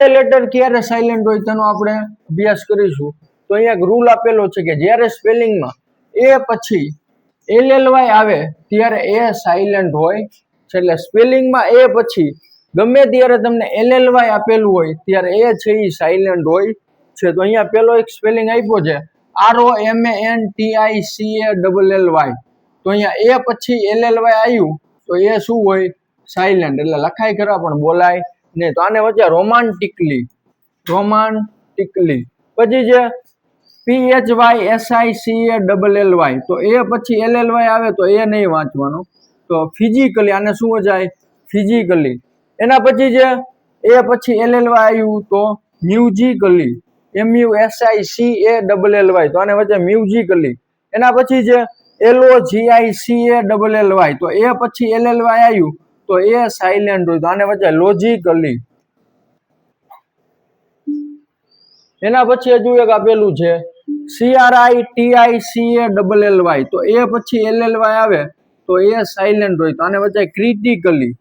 Letter ક્યારે silent હોય તેનો આપણે અભ્યાસ કરીશું. તો અહીંયા એક રૂલ આપેલો છે કે જ્યારે સ્પેલિંગમાં એ પછી LLY આવે ત્યારે એ સાયલેન્ટ હોય છે. એટલે સ્પેલિંગમાં એ પછી ગમે ત્યારે તમને LLY આપેલું હોય ત્યારે એ છે એ સાયલેન્ટ હોય છે. તો અહીંયા પેલો એક સ્પેલિંગ આપ્યો છે ROMANTICALLY. તો અહીંયા એ પછી LLY આવ્યું તો એ શું હોય? સાયલેન્ટ. એટલે લખાય ખરા પણ બોલાય નહીં. તો આને વચ્ચે રોમાન્ટિકલી પછી જે PHYSICALLY. તો એ પછી LLY આવે તો એ નહીં વાંચવાનો. તો ફિઝિકલી આને શું વજાય? ફિઝિકલી. એના પછી જે એ પછી LLY આવ્યું તો મ્યુઝિકલી MUSICALLY. તો આને વચ્ચે મ્યુઝિકલી. એના પછી જે LOGICALLY. તો એ પછી LLY આવ્યું તો એ સાયલેન્ટ હોય. તો આને વચ્ચે લોજિકલી. એના પછી હજુ એક આપેલું છે CRITICALLY. તો એ પછી LLY આવે તો એ સાયલેન્ટ હોય. તો આને વચ્ચે ક્રિટિકલી.